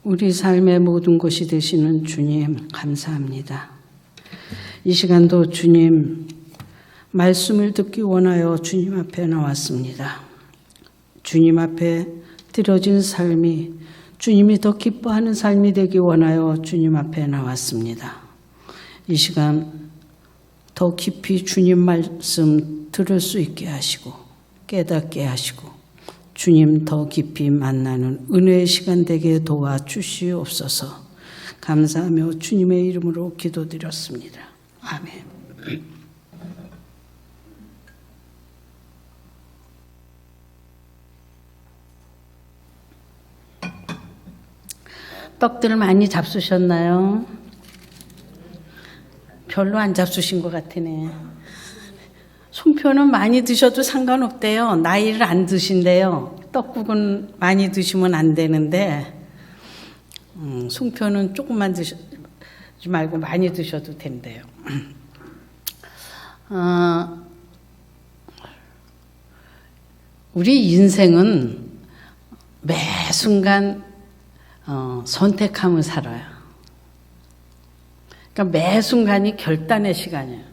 우리 삶의 모든 것이 되시는 주님 감사합니다. 이 시간도 주님 말씀을 듣기 원하여 주님 앞에 나왔습니다. 주님 앞에 드려진 삶이 주님이 더 기뻐하는 삶이 되기 원하여 주님 앞에 나왔습니다. 이 시간 더 깊이 주님 말씀 들을 수 있게 하시고 깨닫게 하시고 주님 더 깊이 만나는 은혜의 시간 되게 도와주시옵소서. 감사하며 주님의 이름으로 기도드렸습니다. 아멘. 떡들 많이 잡수셨나요? 별로 안 잡수신 것 같으네. 송편은 많이 드셔도 상관없대요. 나이를 안 드신대요. 떡국은 많이 드시면 안 되는데 송편은 조금만 드시지 말고 많이 드셔도 된대요. 우리 인생은 매 순간 선택하며 살아요. 그러니까 매 순간이 결단의 시간이에요.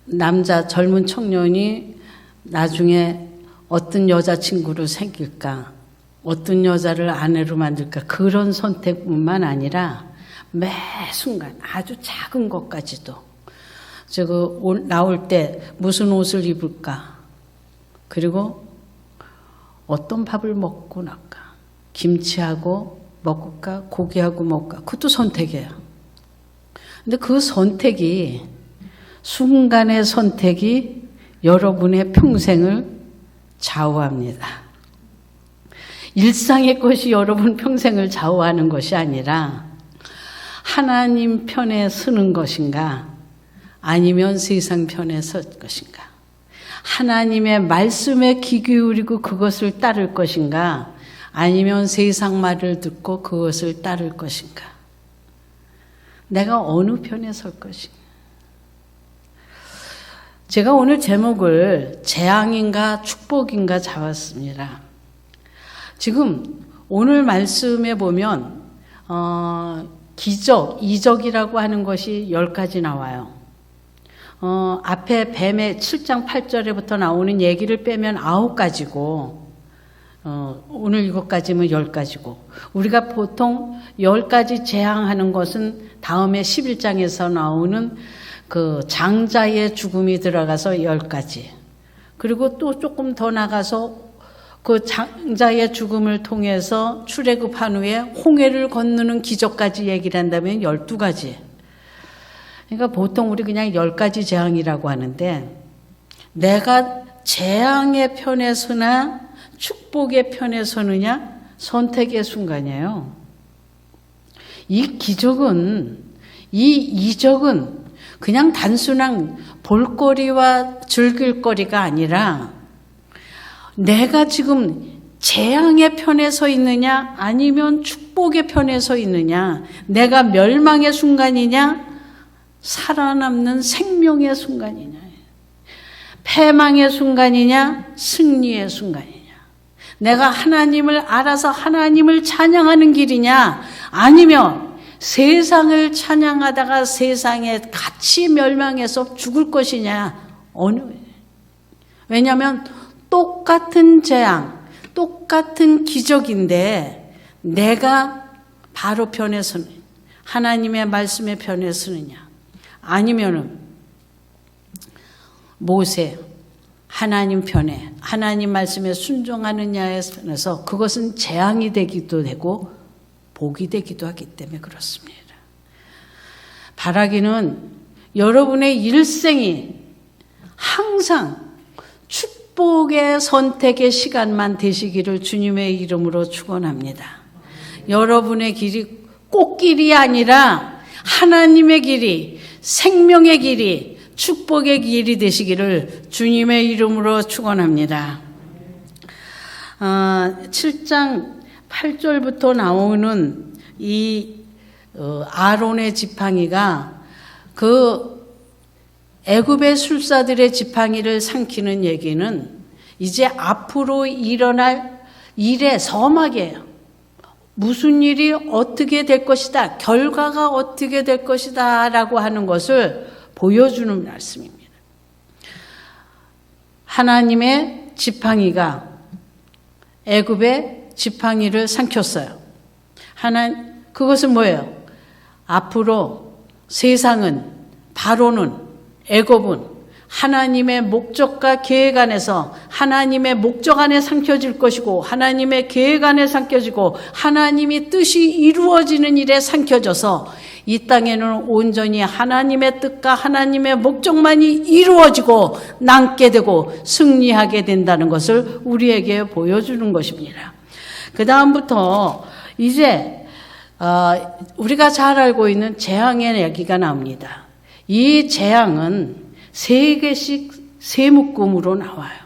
남자 젊은 청년이 나중에 어떤 여자친구를 생길까, 어떤 여자를 아내로 만들까, 그런 선택뿐만 아니라 매 순간 아주 작은 것까지도 나올 때 무슨 옷을 입을까, 그리고 어떤 밥을 먹고 나올까, 김치하고 먹을까, 고기하고 먹을까, 그것도 선택이에요. 근데 그 선택이, 순간의 선택이 여러분의 평생을 좌우합니다. 일상의 것이 여러분 평생을 좌우하는 것이 아니라 하나님 편에 서는 것인가, 아니면 세상 편에 설 것인가, 하나님의 말씀에 귀 기울이고 그것을 따를 것인가, 아니면 세상 말을 듣고 그것을 따를 것인가, 내가 어느 편에 설 것인가. 제가 오늘 제목을 재앙인가 축복인가 잡았습니다. 지금 오늘 말씀에 보면 기적, 이적이라고 하는 것이 10가지 나와요. 앞에 뱀의 7장 8절에부터 나오는 얘기를 빼면 9가지고 오늘 이것까지면 10가지고, 우리가 보통 10가지 재앙하는 것은 다음에 11장에서 나오는 그 장자의 죽음이 들어가서 10가지, 그리고 또 조금 더 나가서 그 장자의 죽음을 통해서 출애굽한 후에 홍해를 건너는 기적까지 얘기를 한다면 12가지. 그러니까 보통 우리 그냥 10가지 재앙이라고 하는데, 내가 재앙의 편에 서나 축복의 편에 서느냐, 선택의 순간이에요. 이 기적은, 이 이적은 그냥 단순한 볼거리와 즐길거리가 아니라 내가 지금 재앙의 편에 서 있느냐, 아니면 축복의 편에 서 있느냐, 내가 멸망의 순간이냐, 살아남는 생명의 순간이냐, 패망의 순간이냐, 승리의 순간이냐, 내가 하나님을 알아서 하나님을 찬양하는 길이냐, 아니면 세상을 찬양하다가 세상에 같이 멸망해서 죽을 것이냐, 왜냐하면 똑같은 재앙, 똑같은 기적인데 내가 바로 편에 서느냐, 하나님의 말씀의 편에 서느냐, 아니면은 모세, 하나님 편에, 하나님 말씀에 순종하느냐에 서서 그것은 재앙이 되기도 되고 복이 되기도 하기 때문에 그렇습니다. 바라기는 여러분의 일생이 항상 축복의 선택의 시간만 되시기를 주님의 이름으로 축원합니다. 여러분의 길이 꽃길이 아니라 하나님의 길이, 생명의 길이, 축복의 길이 되시기를 주님의 이름으로 축원합니다. 7장 8절부터 나오는 이 아론의 지팡이가 그 애굽의 술사들의 지팡이를 삼키는 얘기는 이제 앞으로 일어날 일의 서막이에요. 무슨 일이 어떻게 될 것이다, 결과가 어떻게 될 것이다 라고 하는 것을 보여주는 말씀입니다. 하나님의 지팡이가 애굽의 지팡이를 삼켰어요. 그것은 뭐예요? 앞으로 세상은, 바로는, 애굽은 하나님의 목적과 계획 안에서, 하나님의 목적 안에 삼켜질 것이고, 하나님의 계획 안에 삼켜지고, 하나님의 뜻이 이루어지는 일에 삼켜져서 이 땅에는 온전히 하나님의 뜻과 하나님의 목적만이 이루어지고 남게 되고 승리하게 된다는 것을 우리에게 보여주는 것입니다. 그 다음부터 이제 우리가 잘 알고 있는 재앙의 얘기가 나옵니다. 이 재앙은 3개씩 세 묶음으로 나와요.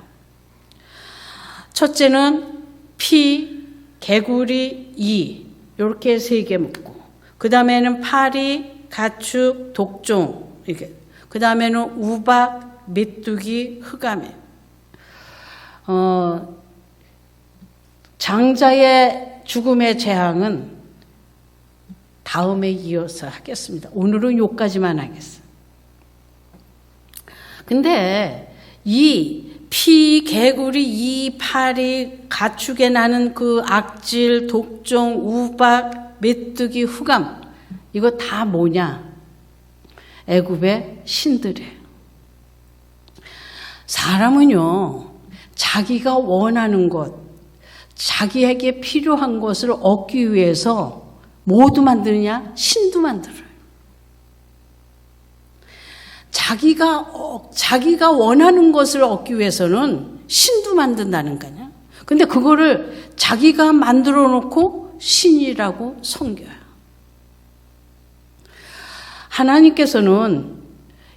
첫째는 피, 개구리, 이, 이렇게 3개 묶고, 그 다음에는 파리, 가축, 독종, 이렇게. 그 다음에는 우박, 메뚜기, 흑암에. 장자의 죽음의 재앙은 다음에 이어서 하겠습니다. 오늘은 요까지만 하겠습니다. 근데 이 피, 개구리, 이, 파리, 가축에 나는 그 악질, 독종, 우박, 메뚜기, 흑암, 이거 다 뭐냐? 애굽의 신들이에요. 사람은요, 자기가 원하는 것, 자기에게 필요한 것을 얻기 위해서 뭐도 만드느냐? 신도 만들어요. 자기가 원하는 것을 얻기 위해서는 신도 만든다는 거냐? 근데 그거를 자기가 만들어 놓고 신이라고 섬겨요. 하나님께서는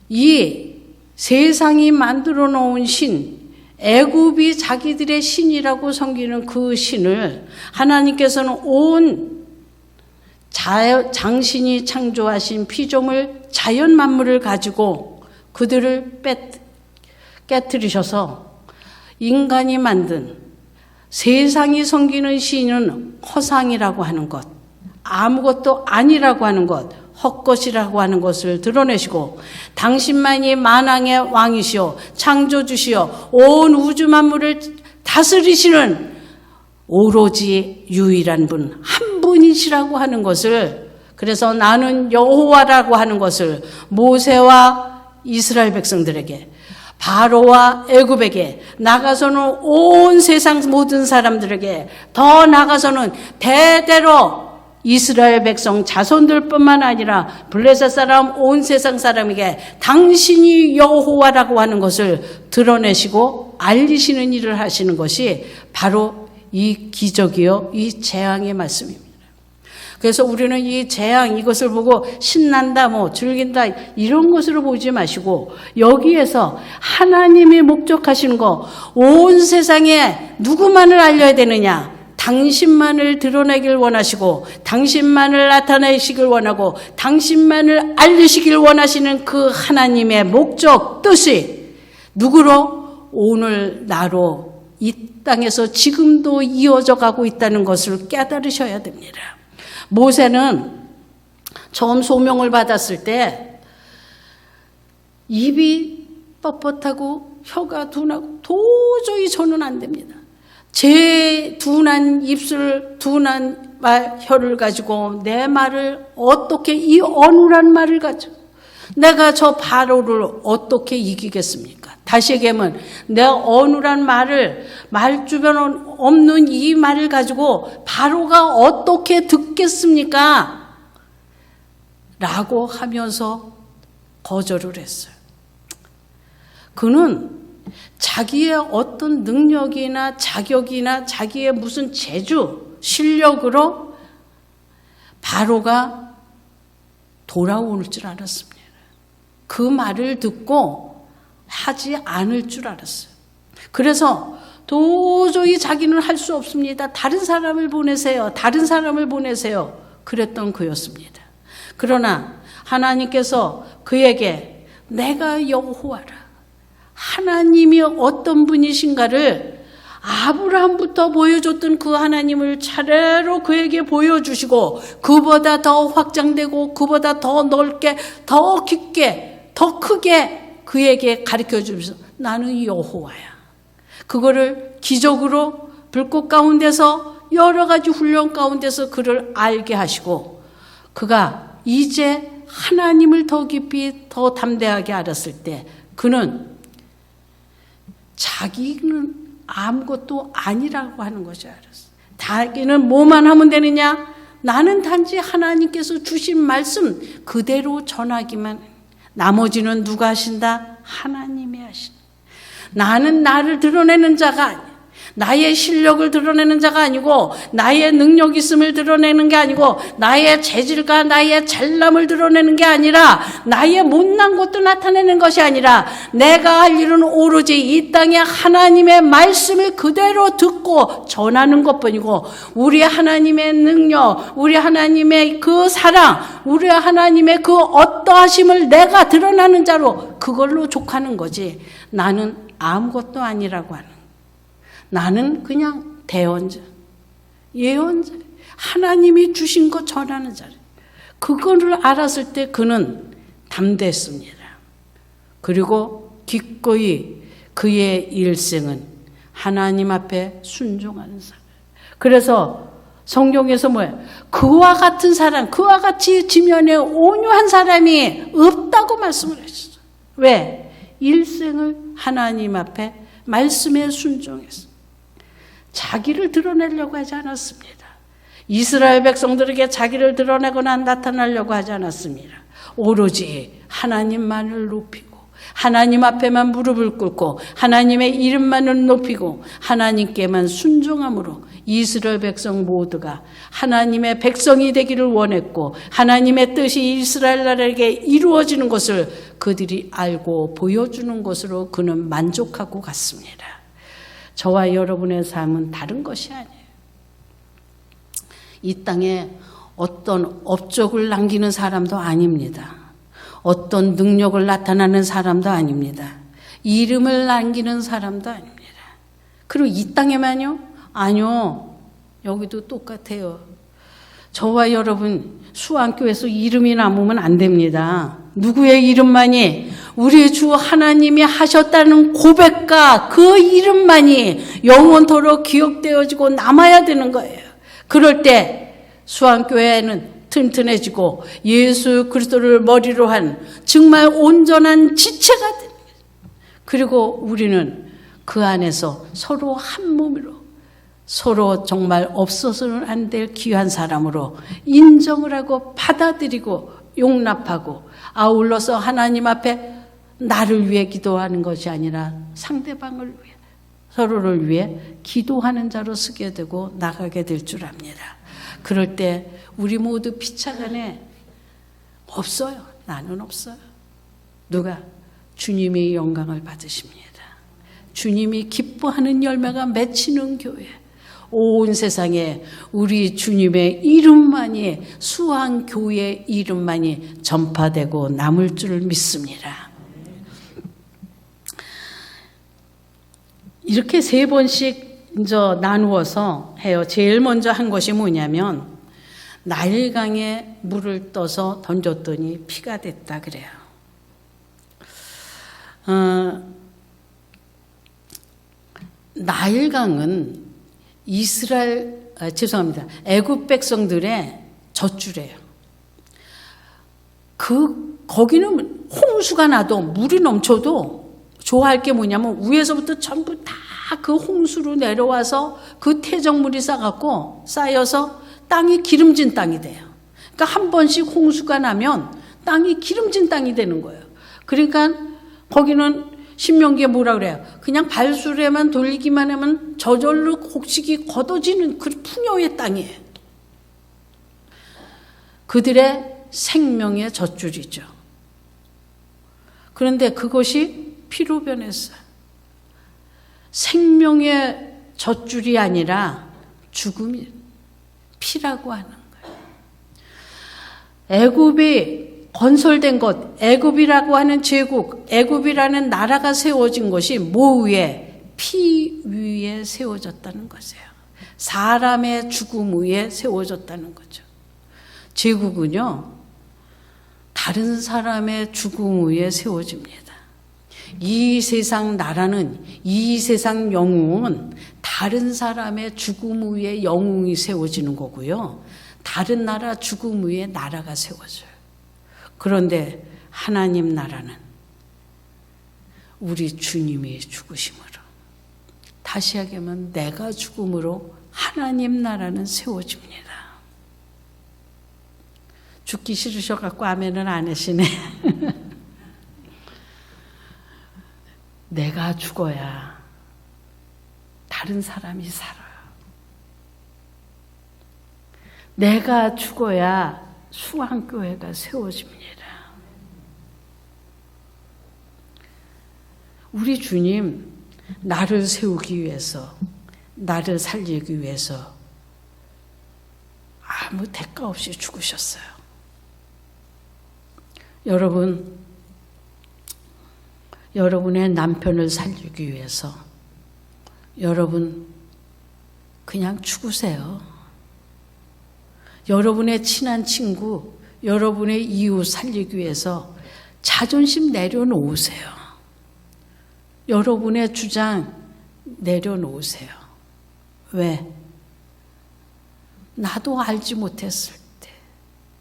이 세상이 만들어 놓은 신, 애굽이 자기들의 신이라고 섬기는 그 신을 하나님께서는 온 장신이 창조하신 피조물 자연 만물을 가지고 그들을 깨뜨리셔서 인간이 만든 세상이 섬기는 신은 허상이라고 하는 것, 아무것도 아니라고 하는 것, 헛것이라고 하는 것을 드러내시고 당신만이 만왕의 왕이시오, 창조주시오, 온 우주 만물을 다스리시는 오로지 유일한 분, 한 분이시라고 하는 것을, 그래서 나는 여호와라고 하는 것을 모세와 이스라엘 백성들에게, 바로와 애굽에게, 나가서는 온 세상 모든 사람들에게, 더 나가서는 대대로 이스라엘 백성 자손들뿐만 아니라 블레셋 사람, 온 세상 사람에게 당신이 여호와라고 하는 것을 드러내시고 알리시는 일을 하시는 것이 바로 이 기적이요, 이 재앙의 말씀입니다. 그래서 우리는 이 재앙, 이것을 보고 신난다, 즐긴다, 이런 것으로 보지 마시고 여기에서 하나님이 목적하시는 거, 온 세상에 누구만을 알려야 되느냐? 당신만을 드러내길 원하시고 당신만을 나타내시길 원하고 당신만을 알리시길 원하시는 그 하나님의 목적, 뜻이 누구로? 오늘 나로 이 땅에서 지금도 이어져 가고 있다는 것을 깨달으셔야 됩니다. 모세는 처음 소명을 받았을 때 입이 뻣뻣하고 혀가 둔하고 도저히 저는 안 됩니다. 제 둔한 입술, 둔한 혀를 가지고 내 말을 어떻게, 이 어눌한 말을 가지고 내가 저 바로를 어떻게 이기겠습니까? 다시 얘기하면 내 어눌한 말을, 말 주변 없는 이 말을 가지고 바로가 어떻게 듣겠습니까? 라고 하면서 거절을 했어요. 그는 자기의 어떤 능력이나 자격이나 자기의 무슨 재주, 실력으로 바로가 돌아올 줄 알았습니다. 그 말을 듣고 하지 않을 줄 알았어요. 그래서 도저히 자기는 할 수 없습니다. 다른 사람을 보내세요. 다른 사람을 보내세요. 그랬던 그였습니다. 그러나 하나님께서 그에게 내가 여호와라, 하나님이 어떤 분이신가를 아브라함부터 보여줬던 그 하나님을 차례로 그에게 보여주시고 그보다 더 확장되고 그보다 더 넓게 더 깊게 더 크게 그에게 가르쳐주면서 나는 여호와야. 그거를 기적으로 불꽃 가운데서 여러 가지 훈련 가운데서 그를 알게 하시고 그가 이제 하나님을 더 깊이 더 담대하게 알았을 때 그는 자기는 아무것도 아니라고 하는 것을 알았어. 자기는 뭐만 하면 되느냐? 나는 단지 하나님께서 주신 말씀 그대로 전하기만. 나머지는 누가 하신다? 하나님이 하신다. 나는 나를 드러내는 자가 아니야. 나의 실력을 드러내는 자가 아니고 나의 능력 있음을 드러내는 게 아니고 나의 재질과 나의 잘남을 드러내는 게 아니라 나의 못난 것도 나타내는 것이 아니라 내가 할 일은 오로지 이 땅에 하나님의 말씀을 그대로 듣고 전하는 것뿐이고 우리 하나님의 능력, 우리 하나님의 그 사랑, 우리 하나님의 그 어떠하심을 내가 드러나는 자로 그걸로 족하는 거지. 나는 아무것도 아니라고 하는. 나는 그냥 대언자, 예언자, 하나님이 주신 거 전하는 자리. 그거를 알았을 때 그는 담대했습니다. 그리고 기꺼이 그의 일생은 하나님 앞에 순종하는 사람. 그래서 성경에서 뭐예요? 그와 같은 사람, 그와 같이 지면에 온유한 사람이 없다고 말씀을 하셨어요. 왜? 일생을 하나님 앞에 말씀에 순종했어요. 자기를 드러내려고 하지 않았습니다. 이스라엘 백성들에게 자기를 드러내거나 나타나려고 하지 않았습니다. 오로지 하나님만을 높이고 하나님 앞에만 무릎을 꿇고 하나님의 이름만을 높이고 하나님께만 순종함으로 이스라엘 백성 모두가 하나님의 백성이 되기를 원했고 하나님의 뜻이 이스라엘 나라에게 이루어지는 것을 그들이 알고 보여주는 것으로 그는 만족하고 갔습니다. 저와 여러분의 삶은 다른 것이 아니에요. 이 땅에 어떤 업적을 남기는 사람도 아닙니다. 어떤 능력을 나타나는 사람도 아닙니다. 이름을 남기는 사람도 아닙니다. 그리고 이 땅에만요? 아니요. 여기도 똑같아요. 저와 여러분 수안교회에서 이름이 남으면 안 됩니다. 누구의 이름만이? 우리 주 하나님이 하셨다는 고백과 그 이름만이 영원토록 기억되어지고 남아야 되는 거예요. 그럴 때 수안교회는 튼튼해지고 예수 그리스도를 머리로 한 정말 온전한 지체가 됩니다. 그리고 우리는 그 안에서 서로 한 몸으로 서로 정말 없어서는 안 될 귀한 사람으로 인정을 하고 받아들이고 용납하고 아울러서 하나님 앞에 나를 위해 기도하는 것이 아니라 상대방을 위해 서로를 위해 기도하는 자로 쓰게 되고 나가게 될 줄 압니다. 그럴 때 우리 모두 피차간에 없어요. 나는 없어요. 누가? 주님이 영광을 받으십니다. 주님이 기뻐하는 열매가 맺히는 교회. 온 세상에 우리 주님의 이름만이 수안교회의 이름만이 전파되고 남을 줄 믿습니다. 이렇게 3번씩 이제 나누어서 해요. 제일 먼저 한 것이 뭐냐면 나일강에 물을 떠서 던졌더니 피가 됐다 그래요. 나일강은 애굽 백성들의 젖줄이에요. 거기는 홍수가 나도 물이 넘쳐도 좋아할 게 뭐냐면 위에서부터 전부 다 그 홍수로 내려와서 그 태적물이 쌓여서 땅이 기름진 땅이 돼요. 그러니까 한 번씩 홍수가 나면 땅이 기름진 땅이 되는 거예요. 그러니까 거기는 신명기에 뭐라 그래요? 그냥 발수레만 돌리기만 하면 저절로 곡식이 걷어지는 그 풍요의 땅이에요. 그들의 생명의 젖줄이죠. 그런데 그것이 피로 변했어요. 생명의 젖줄이 아니라 죽음이 피라고 하는 거예요. 애굽이 건설된 것, 애굽이라고 하는 제국, 애굽이라는 나라가 세워진 것이 뭐 위에? 피 위에 세워졌다는 것이에요. 사람의 죽음 위에 세워졌다는 거죠. 제국은요, 다른 사람의 죽음 위에 세워집니다. 이 세상 나라는, 이 세상 영웅은 다른 사람의 죽음 위에 영웅이 세워지는 거고요. 다른 나라 죽음 위에 나라가 세워져요. 그런데 하나님 나라는 우리 주님이 죽으심으로, 다시 얘기하면 내가 죽음으로 하나님 나라는 세워집니다. 죽기 싫으셔갖고 아멘은 안 하시네. 내가 죽어야 다른 사람이 살아요. 내가 죽어야 수왕교회가 세워집니다. 우리 주님, 나를 세우기 위해서, 나를 살리기 위해서 아무 대가 없이 죽으셨어요. 여러분, 여러분의 남편을 살리기 위해서 여러분 그냥 죽으세요. 여러분의 친한 친구, 여러분의 이웃 살리기 위해서 자존심 내려놓으세요. 여러분의 주장 내려놓으세요. 왜? 나도 알지 못했을 때,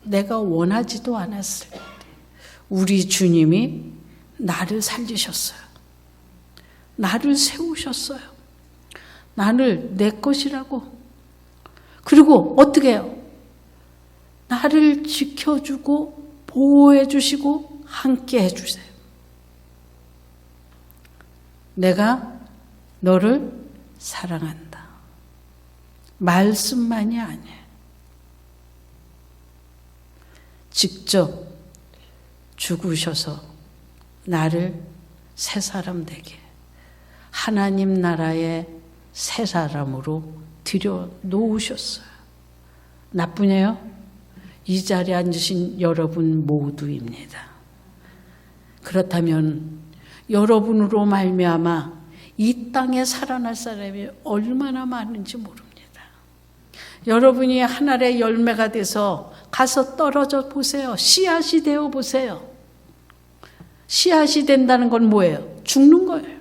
내가 원하지도 않았을 때 우리 주님이 나를 살리셨어요. 나를 세우셨어요. 나를 내 것이라고. 그리고 어떻게 해요? 나를 지켜주고 보호해 주시고 함께 해 주세요. 내가 너를 사랑한다. 말씀만이 아니에요. 직접 죽으셔서 나를 새 사람 되게, 하나님 나라의 새 사람으로 들여 놓으셨어요. 나쁘네요? 이 자리에 앉으신 여러분 모두입니다. 그렇다면 여러분으로 말미암아 이 땅에 살아날 사람이 얼마나 많은지 모릅니다. 여러분이 하늘의 열매가 돼서 가서 떨어져 보세요. 씨앗이 되어 보세요. 씨앗이 된다는 건 뭐예요? 죽는 거예요.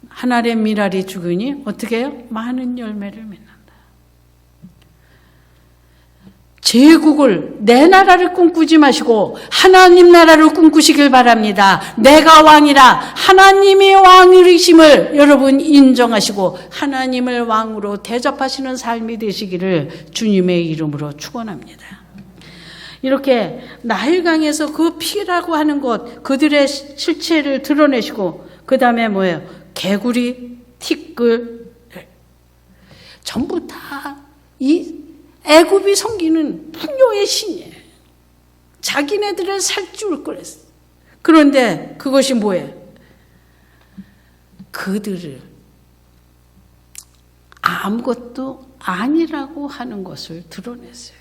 하늘의 미랄이 죽으니 어떻게 해요? 많은 열매를 맺는다. 제국을, 내 나라를 꿈꾸지 마시고 하나님 나라를 꿈꾸시길 바랍니다. 내가 왕이라 하나님이 왕이심을 여러분 인정하시고 하나님을 왕으로 대접하시는 삶이 되시기를 주님의 이름으로 축원합니다. 이렇게 나일강에서 그 피라고 하는 것, 그들의 실체를 드러내시고 그 다음에 뭐예요? 개구리, 티끌, 전부 다 이 애굽이 섬기는 풍요의 신이에요. 자기네들을 살찌울 거랬어. 그런데 그것이 뭐예요? 그들을 아무것도 아니라고 하는 것을 드러냈어요.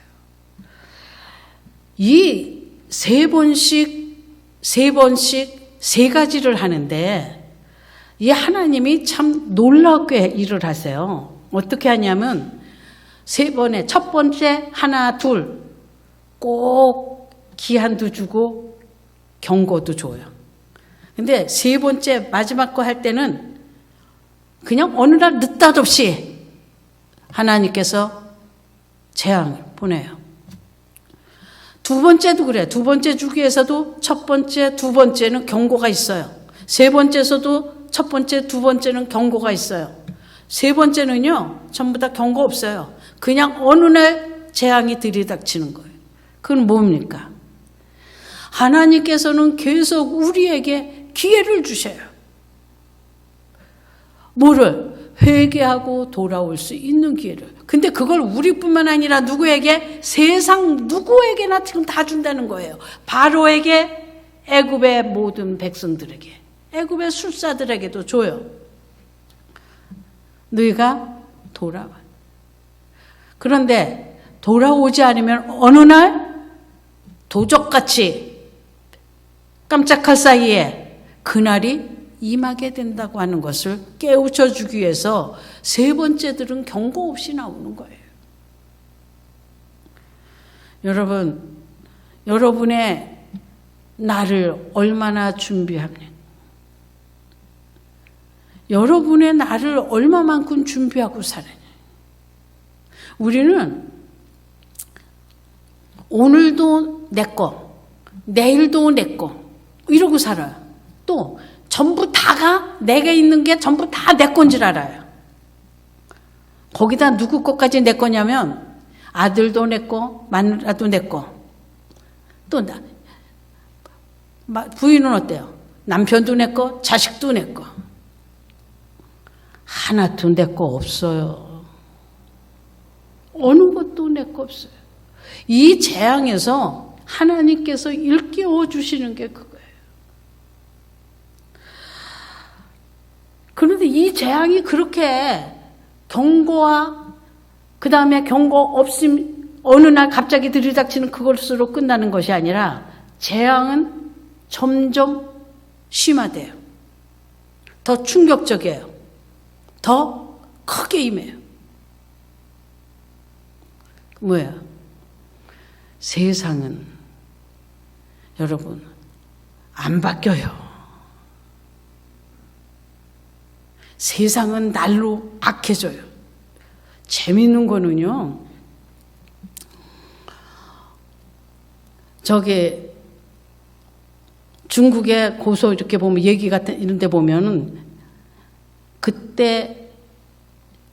이 세 번씩 세 가지를 하는데 이 하나님이 참 놀랍게 일을 하세요. 어떻게 하냐면 세 번에 첫 번째 하나 둘 꼭 기한도 주고 경고도 줘요. 근데 세 번째 마지막 거 할 때는 그냥 어느 날 느닷없이 하나님께서 재앙을 보내요. 두 번째도 그래. 두 번째 주기에서도 첫 번째, 두 번째는 경고가 있어요. 세 번째에서도 첫 번째, 두 번째는 경고가 있어요. 세 번째는요, 전부 다 경고 없어요. 그냥 어느 날 재앙이 들이닥치는 거예요. 그건 뭡니까? 하나님께서는 계속 우리에게 기회를 주셔요. 뭐를? 회개하고 돌아올 수 있는 기회를. 근데 그걸 우리뿐만 아니라 누구에게? 세상 누구에게나 지금 다 준다는 거예요. 바로에게, 애굽의 모든 백성들에게, 애굽의 술사들에게도 줘요. 너희가 돌아와. 그런데 돌아오지 않으면 어느 날 도적같이 깜짝할 사이에 그날이 임하게 된다고 하는 것을 깨우쳐 주기 위해서 세 번째들은 경고 없이 나오는 거예요. 여러분, 여러분의 나를 얼마나 준비합니까? 여러분의 나를 얼마만큼 준비하고 살아요? 우리는 오늘도 내 거, 내일도 내 거, 이러고 살아요. 또 전부 다가 내가 있는 게 전부 다 내 건 줄 알아요. 거기다 누구 것까지 내 거냐면 아들도 내 거, 마누라도 내 거. 또 부인은 어때요? 남편도 내 거, 자식도 내 거. 하나도 내 거 없어요. 어느 것도 내 거 없어요. 이 재앙에서 하나님께서 일깨워 주시는 게 그거예요. 그런데 이 재앙이 그렇게 경고와 그 다음에 경고 없음 어느 날 갑자기 들이닥치는 그것으로 끝나는 것이 아니라 재앙은 점점 심화돼요. 더 충격적이에요. 더 크게 임해요. 뭐예요? 세상은 여러분 안 바뀌어요. 세상은 날로 악해져요. 재미있는 거는요, 저기 중국의 고소 이렇게 보면 얘기 같은 이런 데 보면은 그때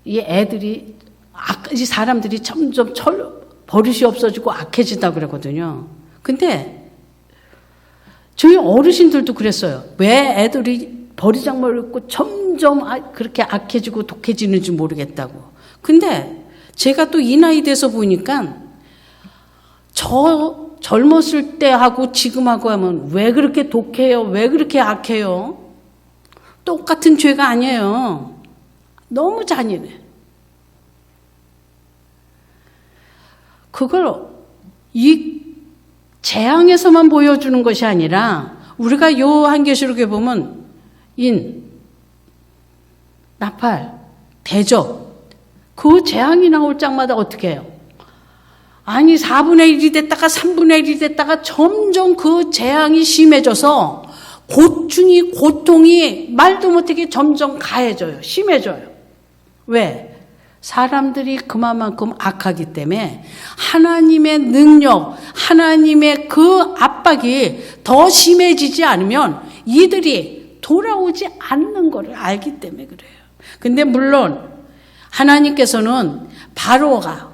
이 애들이 이 사람들이 점점 버릇이 없어지고 악해진다고 그러거든요. 근데 저희 어르신들도 그랬어요. 왜 애들이 버리장머리 없고 점점 그렇게 악해지고 독해지는지 모르겠다고. 근데 제가 또 이 나이 돼서 보니까 저 젊었을 때 하고 지금하고 하면 왜 그렇게 독해요? 왜 그렇게 악해요? 똑같은 죄가 아니에요. 너무 잔인해. 그걸 이 재앙에서만 보여주는 것이 아니라 우리가 요한계시록에 보면 나팔, 대접 그 재앙이 나올 장마다 어떻게 해요? 아니 4분의 1이 됐다가 3분의 1이 됐다가 점점 그 재앙이 심해져서 고통이 말도 못하게 점점 가해져요. 심해져요. 왜? 사람들이 그만큼 악하기 때문에 하나님의 능력, 하나님의 그 압박이 더 심해지지 않으면 이들이 돌아오지 않는 것을 알기 때문에 그래요. 근데 물론 하나님께서는 바로가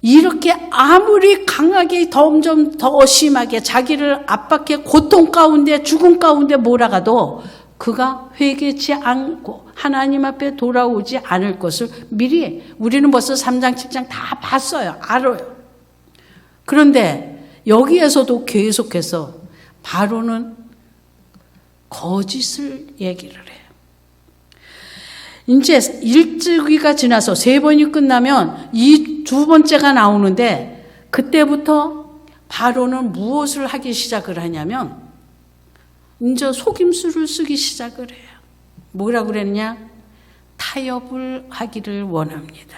이렇게 아무리 강하게 점점 더 심하게 자기를 압박해 고통 가운데 죽음 가운데 몰아가도 그가 회개치 않고 하나님 앞에 돌아오지 않을 것을 미리 우리는 벌써 3장 7장 다 봤어요. 알아요. 그런데 여기에서도 계속해서 바로는 거짓을 얘기를 해요. 이제 1주기가 지나서 3번이 끝나면 이 2번째가 나오는데 그때부터 바로는 무엇을 하기 시작을 하냐면 이제 속임수를 쓰기 시작을 해요. 뭐라고 그랬냐? 타협을 하기를 원합니다.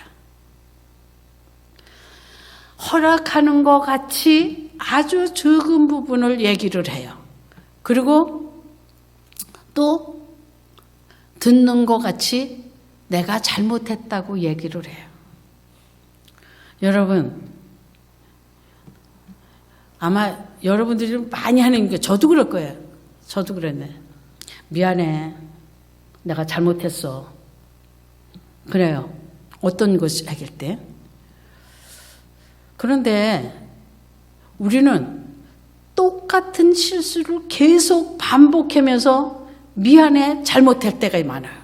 허락하는 것 같이 아주 적은 부분을 얘기를 해요. 그리고 또 듣는 것 같이 내가 잘못했다고 얘기를 해요. 여러분, 아마 여러분들이 많이 하는 게 저도 그럴 거예요. 저도 그랬네. 미안해. 내가 잘못했어. 그래요. 어떤 것을 할 때. 그런데 우리는 똑같은 실수를 계속 반복하면서 미안해, 잘못할 때가 많아요.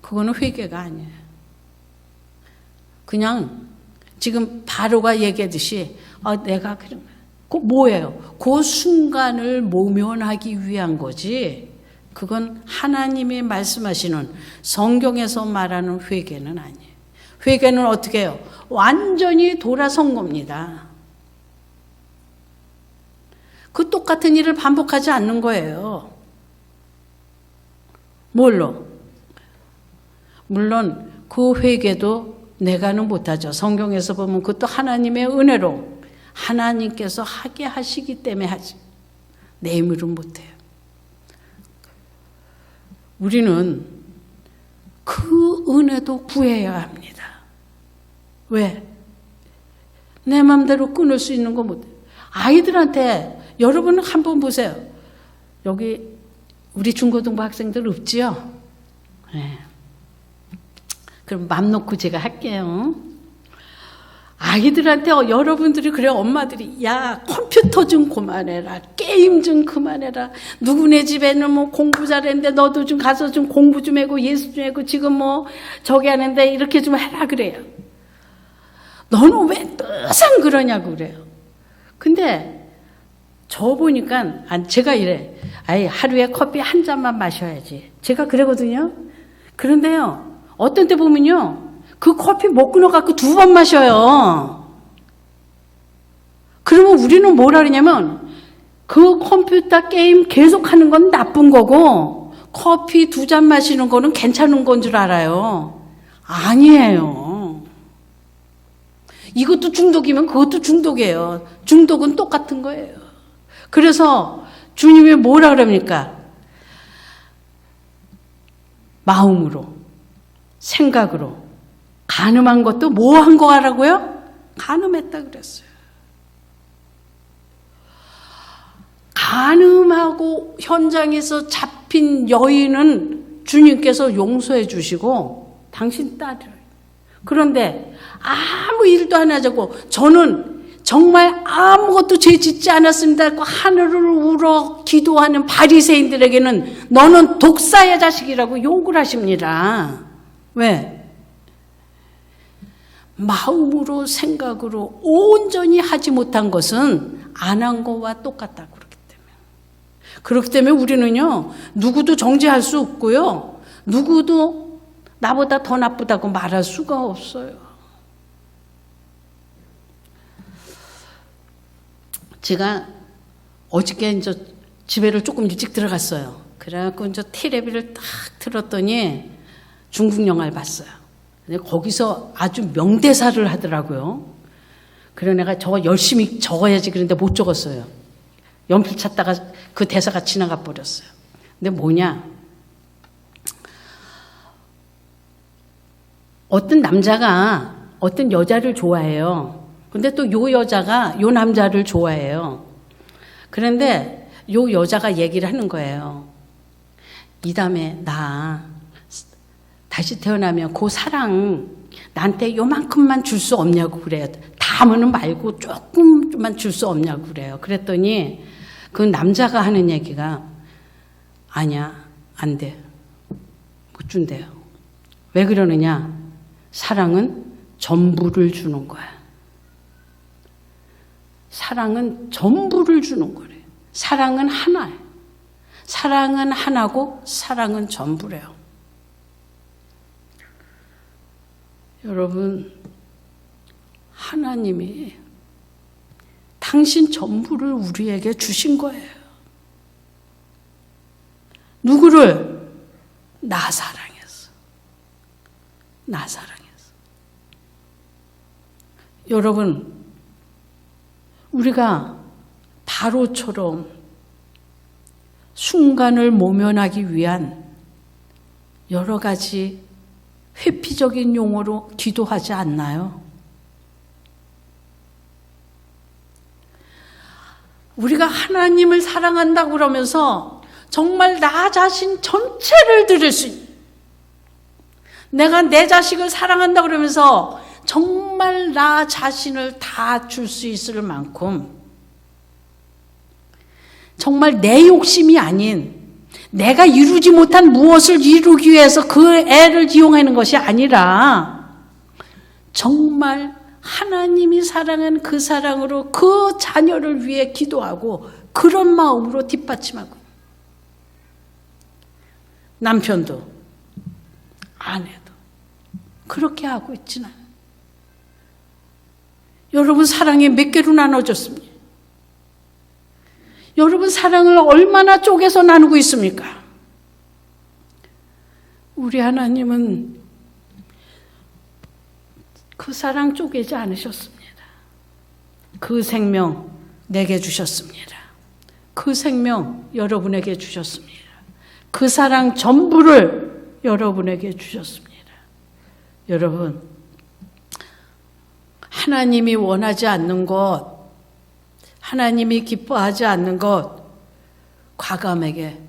그거는 회개가 아니에요. 그냥 지금 바로가 얘기하듯이 내가 그런 거야. 그 뭐예요? 그 순간을 모면하기 위한 거지. 그건 하나님이 말씀하시는 성경에서 말하는 회개는 아니에요. 회개는 어떻게 해요? 완전히 돌아선 겁니다. 그 똑같은 일을 반복하지 않는 거예요. 뭘로? 물론 그 회개도 내가는 못하죠. 성경에서 보면 그것도 하나님의 은혜로 하나님께서 하게 하시기 때문에 하지. 내 힘으로 못해요. 우리는 그 은혜도 구해야 합니다. 왜? 내 마음대로 끊을 수 있는 거 못해요. 아이들한테 여러분 한번 보세요. 여기 우리 중고등부 학생들 없지요? 네. 그럼 맘 놓고 제가 할게요. 아이들한테 여러분들이 그래요. 엄마들이 야 컴퓨터 좀 그만해라. 게임 좀 그만해라. 누구네 집에는 뭐 공부 잘했는데 너도 좀 가서 좀 공부 좀 하고 예수 좀 하고 지금 뭐 저기 하는데 이렇게 좀 해라 그래요. 너는 왜 항상 그러냐고 그래요. 근데 저 보니까 제가 이래. 아이 하루에 커피 한 잔만 마셔야지. 제가 그러거든요. 그런데요. 어떤 때 보면요. 그 커피 못 끊어갖고 2번 마셔요. 그러면 우리는 뭐라 그러냐면 그 컴퓨터 게임 계속하는 건 나쁜 거고 커피 2잔 마시는 거는 괜찮은 건 줄 알아요. 아니에요. 이것도 중독이면 그것도 중독이에요. 중독은 똑같은 거예요. 그래서 주님이 뭐라 그럽니까? 마음으로, 생각으로 간음한 것도 뭐 한 거 하라고요? 간음했다 그랬어요. 간음하고 현장에서 잡힌 여인은 주님께서 용서해 주시고 당신 딸을. 그런데 아무 일도 안 하자고 저는 정말 아무것도 죄 짓지 않았습니다. 하늘을 우러 기도하는 바리새인들에게는 너는 독사의 자식이라고 욕을 하십니다. 왜? 마음으로 생각으로 온전히 하지 못한 것은 안 한 거와 똑같다고 그렇기 때문에. 그렇기 때문에 우리는요. 누구도 정죄할 수 없고요. 누구도 나보다 더 나쁘다고 말할 수가 없어요. 제가 어저께 이제 집에를 조금 일찍 들어갔어요. 그래갖고 이제 텔레비를 딱 틀었더니 중국 영화를 봤어요. 근데 거기서 아주 명대사를 하더라고요. 그래 내가 저거 열심히 적어야지 그런데 못 적었어요. 연필 찾다가 그 대사가 지나가 버렸어요. 근데 뭐냐? 어떤 남자가 어떤 여자를 좋아해요. 근데 또 요 여자가 요 남자를 좋아해요. 그런데 요 여자가 얘기를 하는 거예요. 이 다음에 나 다시 태어나면 그 사랑 나한테 요만큼만 줄 수 없냐고 그래요. 다음은 말고 조금만 줄 수 없냐고 그래요. 그랬더니 그 남자가 하는 얘기가 아니야, 안 돼. 못 준대요. 왜 그러느냐? 사랑은 전부를 주는 거야. 사랑은 전부를 주는 거래요. 사랑은 하나예요. 사랑은 하나고 사랑은 전부래요. 여러분, 하나님이 당신 전부를 우리에게 주신 거예요. 누구를? 나 사랑했어. 나 사랑했어. 여러분, 우리가 바로처럼 순간을 모면하기 위한 여러 가지 회피적인 용어로 기도하지 않나요? 우리가 하나님을 사랑한다고 그러면서 정말 나 자신 전체를 드릴 수 있는, 내가 내 자식을 사랑한다고 그러면서 정말 나 자신을 다 줄 수 있을 만큼 정말 내 욕심이 아닌 내가 이루지 못한 무엇을 이루기 위해서 그 애를 이용하는 것이 아니라 정말 하나님이 사랑한 그 사랑으로 그 자녀를 위해 기도하고 그런 마음으로 뒷받침하고 남편도 아내도 그렇게 하고 있지는 않아요. 여러분 사랑이 몇 개로 나눠졌습니까? 여러분, 사랑을 얼마나 쪼개서 나누고 있습니까? 우리 하나님은 그 사랑 쪼개지 않으셨습니다. 그 생명 내게 주셨습니다. 그 생명 여러분에게 주셨습니다. 그 사랑 전부를 여러분에게 주셨습니다. 여러분, 하나님이 원하지 않는 것, 하나님이 기뻐하지 않는 것 과감하게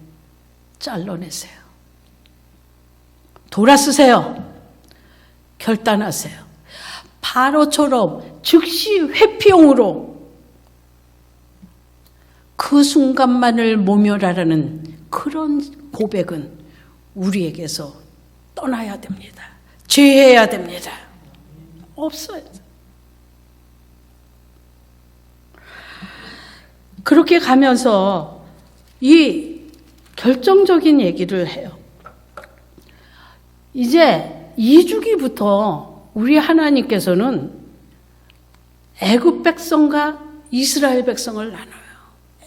잘라내세요. 돌아서세요. 결단하세요. 바로처럼 즉시 회피용으로 그 순간만을 모멸하라는 그런 고백은 우리에게서 떠나야 됩니다. 제해야 됩니다. 없어요. 그렇게 가면서 이 결정적인 얘기를 해요. 이제 2주기부터 우리 하나님께서는 애굽 백성과 이스라엘 백성을 나눠요.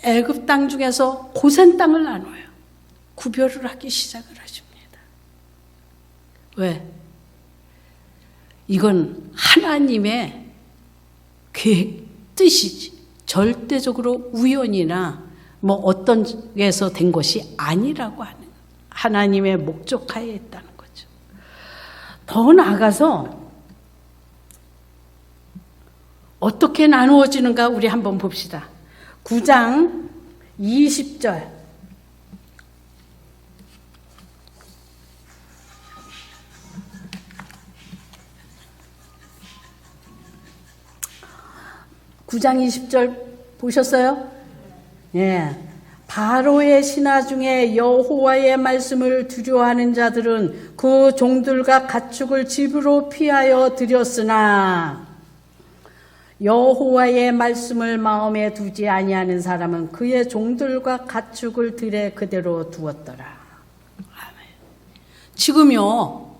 애굽 땅 중에서 고센 땅을 나눠요. 구별을 하기 시작을 하십니다. 왜? 이건 하나님의 계획, 뜻이지. 절대적으로 우연이나 뭐 어떤 데서 된 것이 아니라고 하는 하나님의 목적하에 있다는 거죠. 더 나아가서 어떻게 나누어지는가 우리 한번 봅시다. 9장 20절. (9장 20절) 보셨어요? 예. 바로의 신하 중에 여호와의 말씀을 두려워하는 자들은 그 종들과 가축을 집으로 피하여 들였으나 여호와의 말씀을 마음에 두지 아니하는 사람은 그의 종들과 가축을 들에 그대로 두었더라. 아멘. 지금요,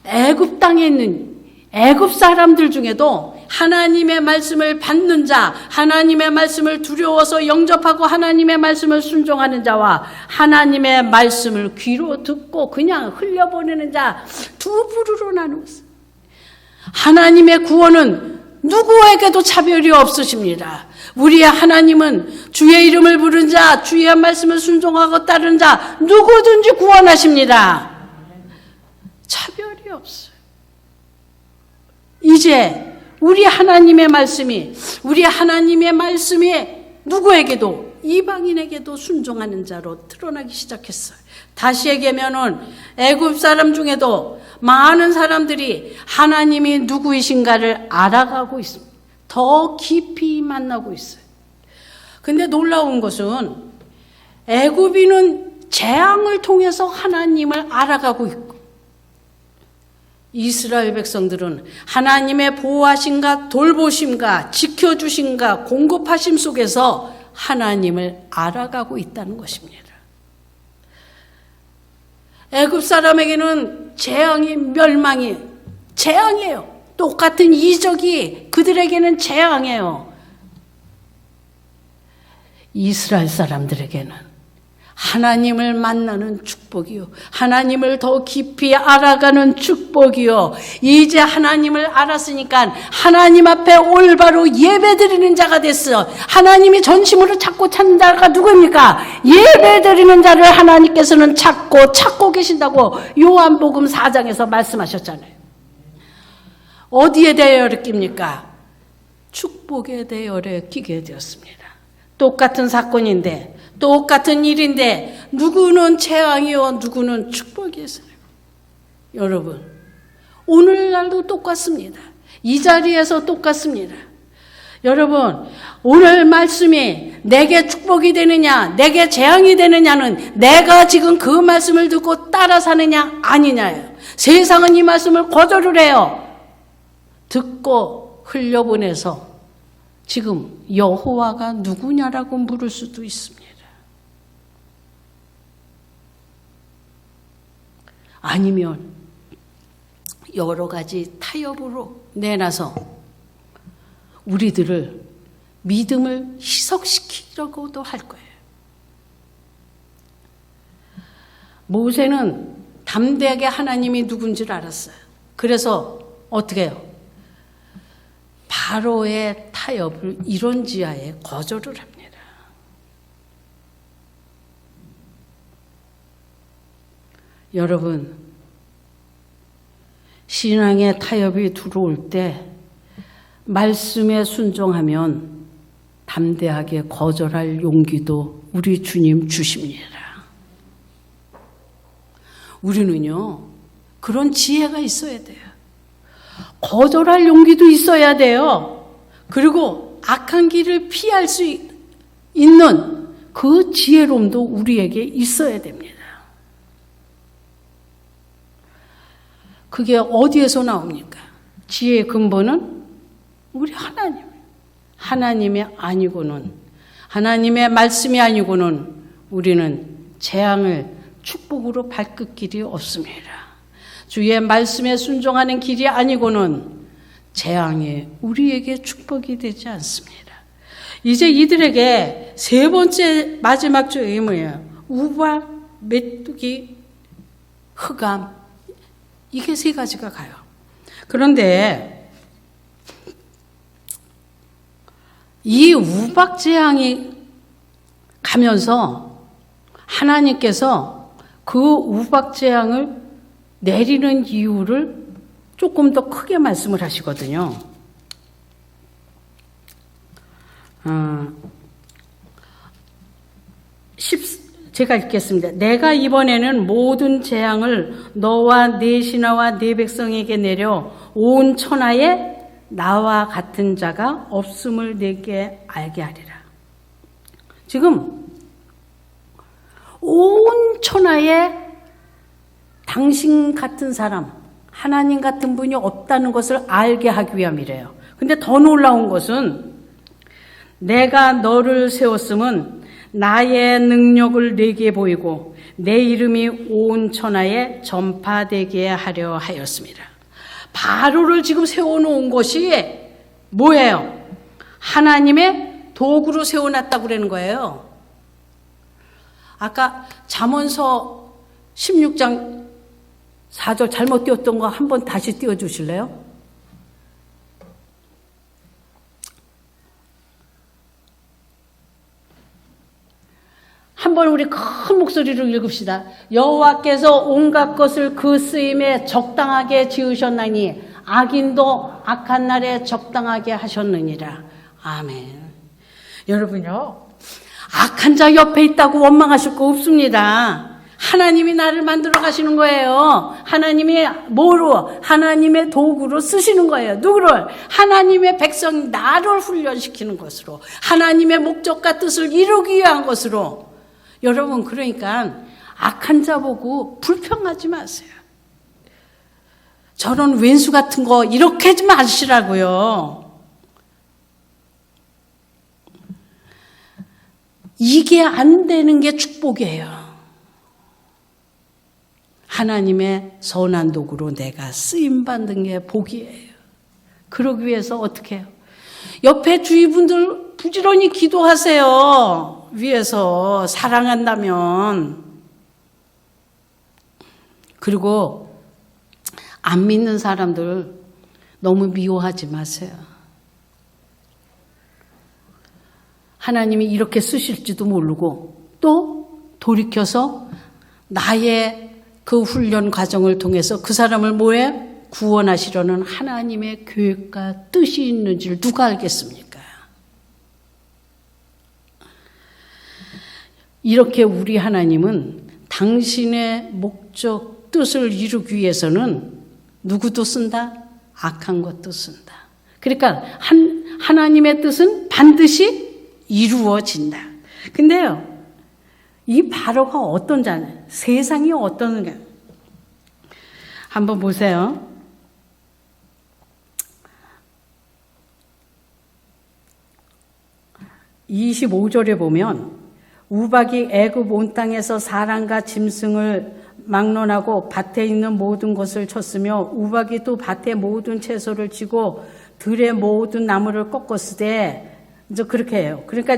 애굽 땅에 있는 애굽 사람들 중에도 하나님의 말씀을 받는 자, 하나님의 말씀을 두려워서 영접하고 하나님의 말씀을 순종하는 자와 하나님의 말씀을 귀로 듣고 그냥 흘려보내는 자 두 부류로 나누었어요. 하나님의 구원은 누구에게도 차별이 없으십니다. 우리의 하나님은 주의 이름을 부른 자, 주의 말씀을 순종하고 따르는 자 누구든지 구원하십니다. 차별이 없어요. 이제 우리 하나님의 말씀이 누구에게도 이방인에게도 순종하는 자로 드러나기 시작했어요. 다시 얘기하면은 애굽 사람 중에도 많은 사람들이 하나님이 누구이신가를 알아가고 있습니다. 더 깊이 만나고 있어요. 근데 놀라운 것은 애굽인은 재앙을 통해서 하나님을 알아가고 있고 이스라엘 백성들은 하나님의 보호하심과 돌보심과 지켜주심과 공급하심 속에서 하나님을 알아가고 있다는 것입니다. 애굽 사람에게는 재앙이 멸망이 재앙이에요. 똑같은 이적이 그들에게는 재앙이에요. 이스라엘 사람들에게는 하나님을 만나는 축복이요, 하나님을 더 깊이 알아가는 축복이요, 이제 하나님을 알았으니까 하나님 앞에 올바로 예배드리는 자가 됐어. 하나님이 전심으로 찾는 자가 누구입니까? 예배드리는 자를 하나님께서는 찾고 계신다고 요한복음 4장에서 말씀하셨잖아요. 어디에 대열에 낍니까? 축복에 대열에 끼게 되었습니다. 똑같은 사건인데, 똑같은 일인데 누구는 재앙이요, 누구는 축복이었어요. 여러분, 오늘날도 똑같습니다. 이 자리에서 똑같습니다. 여러분, 오늘 말씀이 내게 축복이 되느냐, 내게 재앙이 되느냐는 내가 지금 그 말씀을 듣고 따라 사느냐 아니냐예요. 세상은 이 말씀을 거절을 해요. 듣고 흘려보내서 지금 여호와가 누구냐라고 물을 수도 있습니다. 아니면 여러 가지 타협으로 내놔서 우리들을 믿음을 희석시키기 하시려고도 할 거예요. 모세는 담대하게 하나님이 누군지를 알았어요. 그래서 어떻게 해요? 바로의 타협을 이런 지하에 거절을 합니다. 여러분, 신앙의 타협이 들어올 때 말씀에 순종하면 담대하게 거절할 용기도 우리 주님 주십니다. 우리는요, 그런 지혜가 있어야 돼요. 거절할 용기도 있어야 돼요. 그리고 악한 길을 피할 수 있는 그 지혜로움도 우리에게 있어야 됩니다. 그게 어디에서 나옵니까? 지혜의 근본은 우리 하나님. 하나님의 아니고는, 하나님의 말씀이 아니고는 우리는 재앙을 축복으로 바꿀 길이 없습니다. 주의 말씀에 순종하는 길이 아니고는 재앙이 우리에게 축복이 되지 않습니다. 이제 이들에게 세 번째 마지막 죄의 뭐예요? 우박, 메뚜기, 흑암. 이게 세 가지가 가요. 그런데 이 우박 재앙이 가면서 하나님께서 그 우박 재앙을 내리는 이유를 조금 더 크게 말씀을 하시거든요. 제가 읽겠습니다. 내가 이번에는 모든 재앙을 너와 네 신하와 네 백성에게 내려 온 천하에 나와 같은 자가 없음을 내게 알게 하리라. 지금 온 천하에 당신 같은 사람, 하나님 같은 분이 없다는 것을 알게 하기 위함이래요. 근데 더 놀라운 것은 내가 너를 세웠음은 나의 능력을 내게 보이고 내 이름이 온 천하에 전파되게 하려 하였습니다. 바로를 지금 세워놓은 것이 뭐예요? 하나님의 도구로 세워놨다고 그러는 거예요. 아까 잠언서 16장 4절 잘못 띄웠던 거 한번 다시 띄워주실래요? 한번 우리 큰 목소리로 읽읍시다. 여호와께서 온갖 것을 그 쓰임에 적당하게 지으셨나니 악인도 악한 날에 적당하게 하셨느니라. 아멘. 여러분요, 악한 자 옆에 있다고 원망하실 거 없습니다. 하나님이 나를 만들어 가시는 거예요. 하나님이 뭐로? 하나님의 도구로 쓰시는 거예요. 누구를? 하나님의 백성 나를 훈련시키는 것으로, 하나님의 목적과 뜻을 이루기 위한 것으로. 여러분, 그러니까 악한 자 보고 불평하지 마세요. 저런 왼수 같은 거 이렇게 하지 마시라고요. 이게 안 되는 게 축복이에요. 하나님의 선한 도구로 내가 쓰임받는 게 복이에요. 그러기 위해서 어떻게 해요? 옆에 주위분들 부지런히 기도하세요. 위해서 사랑한다면. 그리고 안 믿는 사람들 너무 미워하지 마세요. 하나님이 이렇게 쓰실지도 모르고 또 돌이켜서 나의 그 훈련 과정을 통해서 그 사람을 뭐해? 구원하시려는 하나님의 계획과 뜻이 있는지를 누가 알겠습니까? 이렇게 우리 하나님은 당신의 목적, 뜻을 이루기 위해서는 누구도 쓴다? 악한 것도 쓴다. 그러니까 하나님의 뜻은 반드시 이루어진다. 근데요, 이 바로가 어떤 자냐? 세상이 어떤가? 한번 보세요. 25절에 보면 우박이 애굽 온 땅에서 사람과 짐승을 막론하고 밭에 있는 모든 것을 쳤으며 우박이 또 밭의 모든 채소를 치고 들의 모든 나무를 꺾었으되 이제 그렇게 해요. 그러니까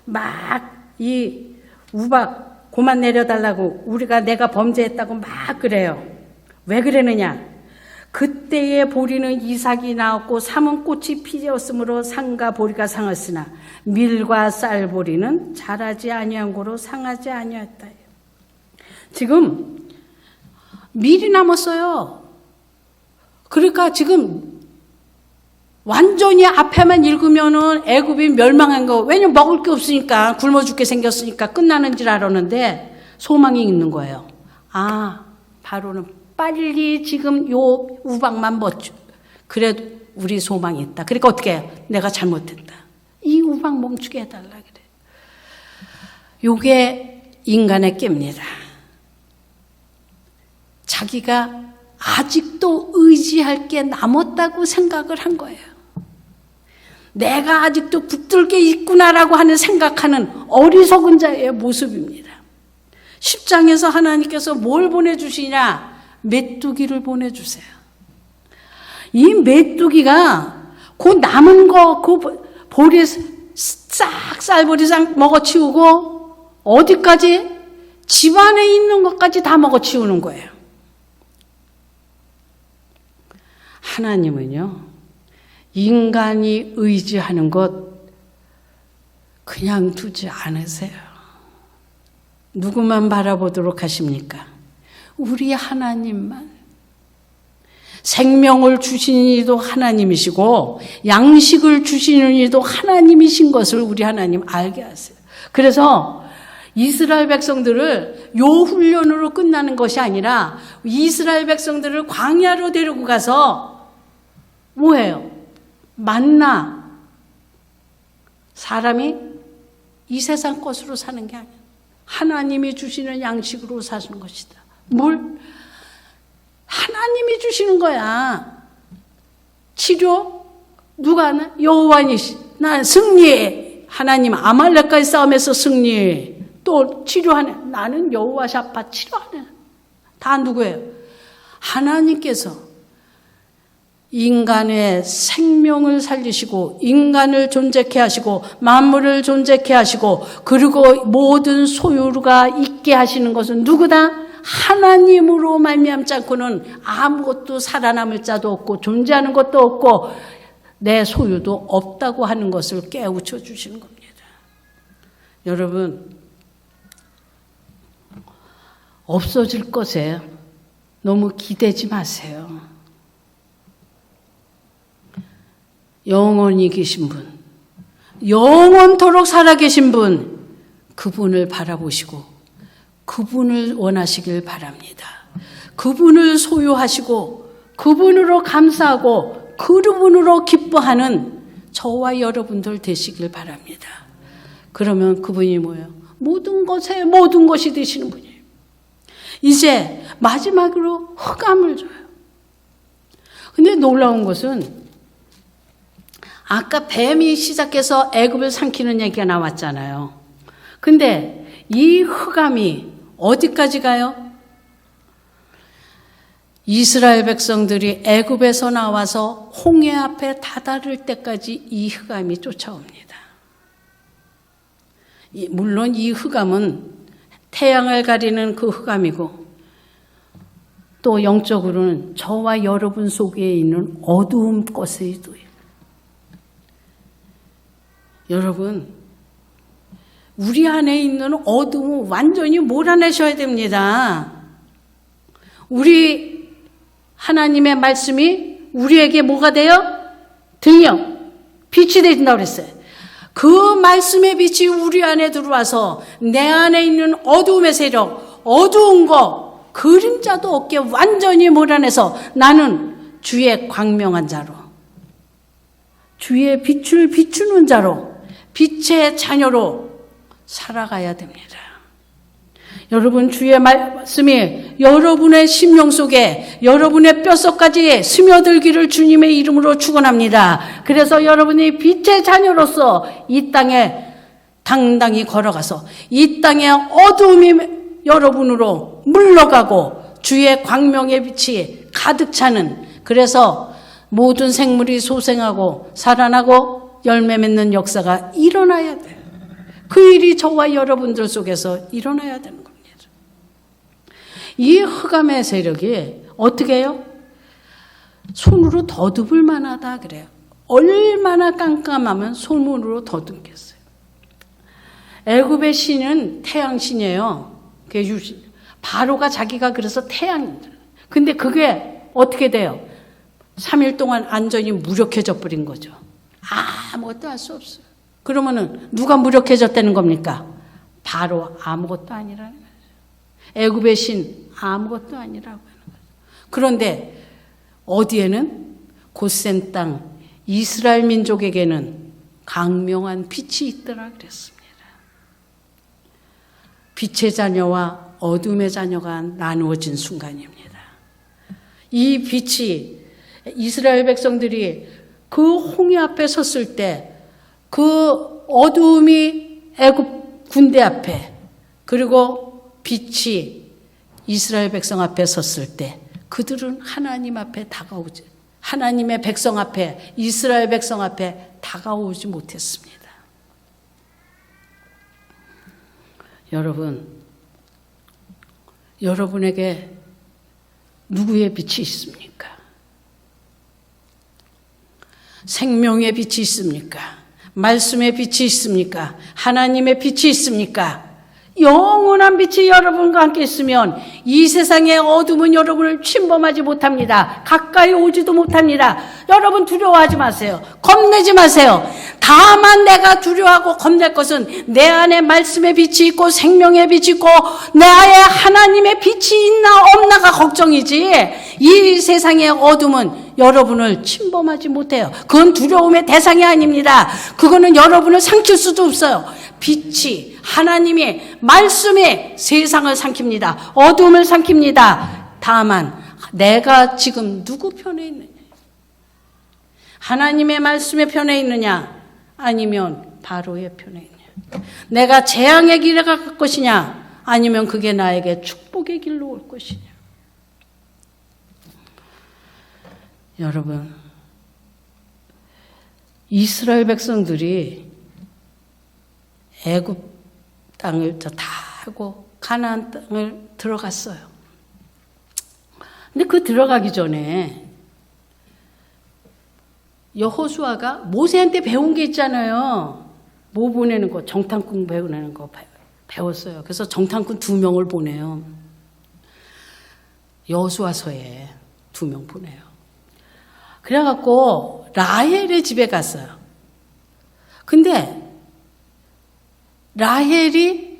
막 이 우박 그만 내려달라고 내가 범죄했다고 막 그래요. 왜 그러느냐? 그때의 보리는 이삭이 나왔고 삼은 꽃이 피었으므로 상과 보리가 상했으나 밀과 쌀 보리는 자라지 아니한 고로 상하지 아니하였다. 지금 밀이 남았어요. 그러니까 지금 완전히 앞에만 읽으면은 애굽이 멸망한 거, 왜냐면 먹을 게 없으니까, 굶어 죽게 생겼으니까 끝나는 줄 알았는데 소망이 있는 거예요. 바로는 빨리 지금 요 우박만 먹죠. 그래도 우리 소망이 있다. 그러니까 어떻게 해요? 내가 잘못했다. 이 우박 멈추게 해달라 그래. 요게 인간의 깨입니다. 자기가 아직도 의지할 게 남았다고 생각을 한 거예요. 내가 아직도 붙들게 있구나라고 하는 생각하는 어리석은 자의 모습입니다. 10장에서 하나님께서 뭘 보내주시냐? 메뚜기를 보내주세요. 이 메뚜기가 그 남은 거, 그 보리 싹 쌀보리 싹 먹어치우고 어디까지? 집안에 있는 것까지 다 먹어치우는 거예요. 하나님은요, 인간이 의지하는 것 그냥 두지 않으세요. 누구만 바라보도록 하십니까? 우리 하나님만. 생명을 주시는 이도 하나님이시고 양식을 주시는 이도 하나님이신 것을 우리 하나님 알게 하세요. 그래서 이스라엘 백성들을 요 훈련으로 끝나는 것이 아니라 이스라엘 백성들을 광야로 데리고 가서 뭐예요? 만나. 사람이 이 세상 것으로 사는 게 아니야. 하나님이 주시는 양식으로 사는 것이다. 뭘? 하나님이 주시는 거야. 치료? 누가 하나? 여호와니시. 난 승리해. 하나님 아말렉과의 싸움에서 승리해. 또 치료하네. 나는 여호와 샤파 치료하네. 다 누구예요? 하나님께서 인간의 생명을 살리시고 인간을 존재케 하시고 만물을 존재케 하시고 그리고 모든 소유가 있게 하시는 것은 누구다? 하나님으로 말미암지 않고는 아무것도 살아남을 자도 없고 존재하는 것도 없고 내 소유도 없다고 하는 것을 깨우쳐 주시는 겁니다. 여러분, 없어질 것에 너무 기대지 마세요. 영원히 계신 분, 영원토록 살아계신 분, 그분을 바라보시고 그분을 원하시길 바랍니다. 그분을 소유하시고 그분으로 감사하고 그분으로 기뻐하는 저와 여러분들 되시길 바랍니다. 그러면 그분이 뭐예요? 모든 것에 모든 것이 되시는 분이에요. 이제 마지막으로 흑암을 줘요. 근데 놀라운 것은 아까 뱀이 시작해서 애굽을 삼키는 얘기가 나왔잖아요. 근데 이 흑암이 어디까지 가요? 이스라엘 백성들이 애굽에서 나와서 홍해 앞에 다다를 때까지 이 흑암이 쫓아옵니다. 물론 이 흑암은 태양을 가리는 그 흑암이고 또 영적으로는 저와 여러분 속에 있는 어두움 것이도요. 여러분, 우리 안에 있는 어둠을 완전히 몰아내셔야 됩니다. 우리 하나님의 말씀이 우리에게 뭐가 돼요? 등이요. 빛이 되신다고 그랬어요. 그 말씀의 빛이 우리 안에 들어와서 내 안에 있는 어두움의 세력, 어두운 거, 그림자도 없게 완전히 몰아내서 나는 주의 광명한 자로, 주의 빛을 비추는 자로, 빛의 자녀로 살아가야 됩니다. 여러분, 주의 말씀이 여러분의 심령 속에 여러분의 뼛속까지 스며들기를 주님의 이름으로 축원합니다. 그래서 여러분이 빛의 자녀로서 이 땅에 당당히 걸어가서 이 땅의 어두움이 여러분으로 물러가고 주의 광명의 빛이 가득 차는, 그래서 모든 생물이 소생하고 살아나고 열매 맺는 역사가 일어나야 돼요. 그 일이 저와 여러분들 속에서 일어나야 되는 겁니다. 이 흑암의 세력이 어떻게 해요? 손으로 더듬을 만하다 그래요. 얼마나 깜깜하면 손으로 더듬겠어요. 애굽의 신은 태양신이에요. 바로가 자기가 그래서 태양입니다. 근데 그게 어떻게 돼요? 3일 동안 완전히 무력해져 버린 거죠. 아무것도 할 수 없어요. 그러면은 누가 무력해졌다는 겁니까? 바로 아무것도 아니라는 거죠. 애굽의 신 아무것도 아니라고 하는 거죠. 그런데 어디에는 곧센 땅 이스라엘 민족에게는 강명한 빛이 있더라 그랬습니다. 빛의 자녀와 어둠의 자녀가 나누어진 순간입니다. 이 빛이 이스라엘 백성들이 그 홍해 앞에 섰을 때 그 어두움이 애굽 군대 앞에 그리고 빛이 이스라엘 백성 앞에 섰을 때 그들은 하나님 앞에 다가오지 하나님의 백성 앞에 이스라엘 백성 앞에 다가오지 못했습니다. 여러분, 여러분에게 누구의 빛이 있습니까? 생명의 빛이 있습니까? 말씀의 빛이 있습니까? 하나님의 빛이 있습니까? 영원한 빛이 여러분과 함께 있으면 이 세상의 어둠은 여러분을 침범하지 못합니다. 가까이 오지도 못합니다. 여러분 두려워하지 마세요. 겁내지 마세요. 다만 내가 두려워하고 겁낼 것은 내 안에 말씀의 빛이 있고 생명의 빛이 있고 내 안에 하나님의 빛이 있나 없나가 걱정이지 이 세상의 어둠은 여러분을 침범하지 못해요. 그건 두려움의 대상이 아닙니다. 그거는 여러분을 삼킬 수도 없어요. 빛이 하나님의 말씀이 세상을 삼킵니다. 어둠을 삼킵니다. 다만 내가 지금 누구 편에 있느냐? 하나님의 말씀의 편에 있느냐? 아니면 바로의 편에 있느냐? 내가 재앙의 길에 갈 것이냐? 아니면 그게 나에게 축복의 길로 올 것이냐? 여러분, 이스라엘 백성들이 애굽 땅을 타고 가나안 땅을 들어갔어요. 근데 그 들어가기 전에 여호수아가 모세한테 배운 게 있잖아요. 뭐 보내는 거, 정탐꾼 배우는 거 배웠어요. 그래서 정탐꾼 2명을 보내요. 여호수아서에 2명 보내요. 그래갖고 라헬의 집에 갔어요. 근데 라헬이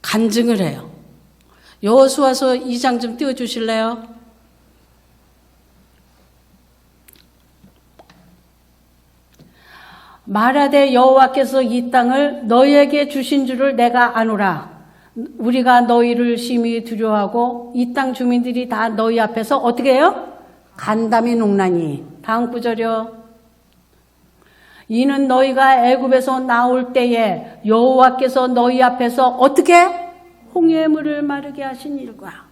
간증을 해요. 여호수아서 2장 좀 띄워주실래요? 말하되 여호와께서 이 땅을 너희에게 주신 줄을 내가 아노라. 우리가 너희를 심히 두려워하고 이 땅 주민들이 다 너희 앞에서 어떻게 해요? 간담이 농나니. 다음 구절이요. 이는 너희가 애굽에서 나올 때에 여호와께서 너희 앞에서 어떻게 홍해의 물을 마르게 하신 일과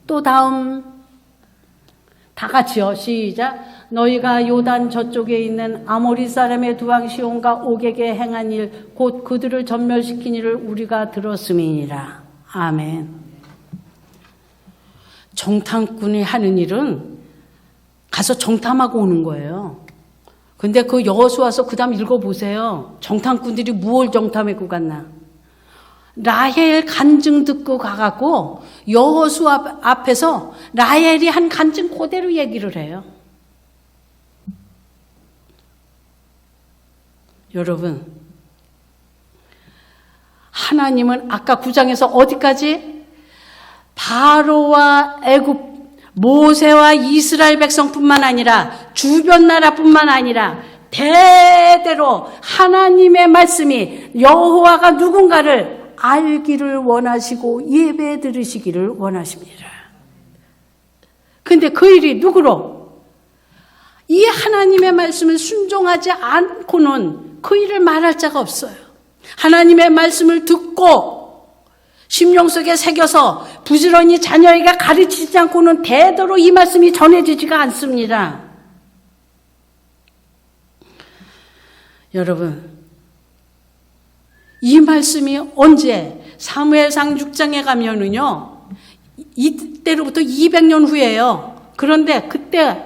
또 다음 다 같이요. 시작. 너희가 요단 저쪽에 있는 아모리 사람의 두 왕 시온과 옥에게 행한 일 곧 그들을 전멸시킨 일을 우리가 들었음이니라. 아멘. 정탐꾼이 하는 일은 가서 정탐하고 오는 거예요. 근데 그 여호수아서 그 다음 읽어보세요. 정탐꾼들이 무엇을 정탐하고 갔나? 라헬 간증 듣고 가갖고 여호수아 앞에서 라헬이 한 간증 그대로 얘기를 해요. 여러분, 하나님은 아까 9장에서 어디까지? 바로와 애굽 모세와 이스라엘 백성뿐만 아니라 주변 나라뿐만 아니라 대대로 하나님의 말씀이 여호와가 누군가를 알기를 원하시고 예배 드리시기를 원하십니다. 근데 그 일이 누구로? 이 하나님의 말씀을 순종하지 않고는 그 일을 말할 자가 없어요. 하나님의 말씀을 듣고 심령 속에 새겨서 부지런히 자녀에게 가르치지 않고는 대대로 이 말씀이 전해지지가 않습니다. 여러분, 이 말씀이 언제? 사무엘상 6장에 가면은요, 이때로부터 200년 후예요. 그런데 그때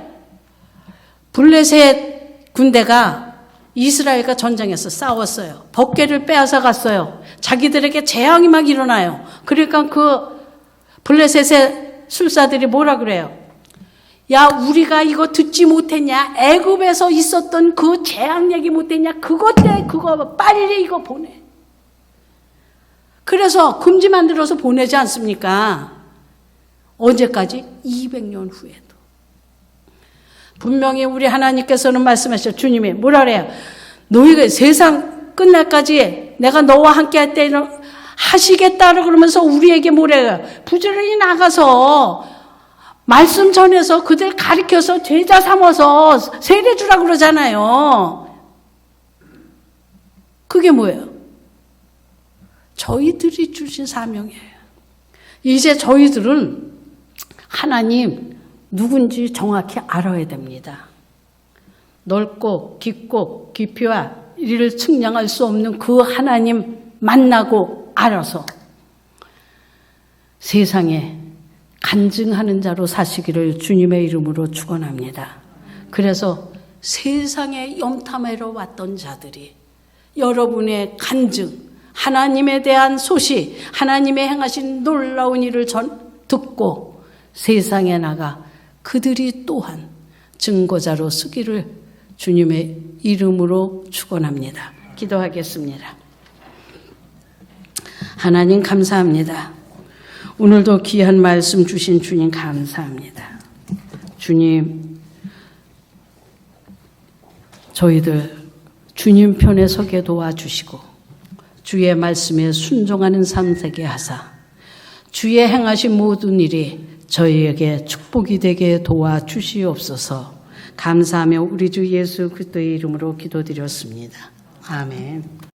블레셋 군대가 이스라엘과 전쟁에서 싸웠어요. 법궤를 빼앗아 갔어요. 자기들에게 재앙이 막 일어나요. 그러니까 그 블레셋의 술사들이 뭐라 그래요? 야, 우리가 이거 듣지 못했냐? 애굽에서 있었던 그 재앙 얘기 못했냐? 그거 빨리 이거 보내. 그래서 금지 만들어서 보내지 않습니까? 언제까지? 200년 후에도. 분명히 우리 하나님께서는 말씀하셨죠. 주님이 뭐라 그래요? 너희가 세상 끝날까지 내가 너와 함께 할 때는 하시겠다 그러면서 우리에게 뭐래요? 부지런히 나가서 말씀 전해서 그들 가르쳐서 제자 삼아서 세례 주라 그러잖아요. 그게 뭐예요? 저희들이 주신 사명이에요. 이제 저희들은 하나님 누군지 정확히 알아야 됩니다. 넓고 깊고 깊이와 이를 측량할 수 없는 그 하나님 만나고 알아서 세상에 간증하는 자로 사시기를 주님의 이름으로 축원합니다. 그래서 세상에 염탐하러 왔던 자들이 여러분의 간증, 하나님에 대한 소식, 하나님의 행하신 놀라운 일을 듣고 세상에 나가 그들이 또한 증거자로 서기를 주님의 이름으로 축원합니다. 기도하겠습니다. 하나님 감사합니다. 오늘도 귀한 말씀 주신 주님 감사합니다. 주님, 저희들 주님 편에 서게 도와주시고 주의 말씀에 순종하는 삶 되게 하사 주의 행하신 모든 일이 저희에게 축복이 되게 도와주시옵소서. 감사하며 우리 주 예수 그리스도의 이름으로 기도드렸습니다. 아멘.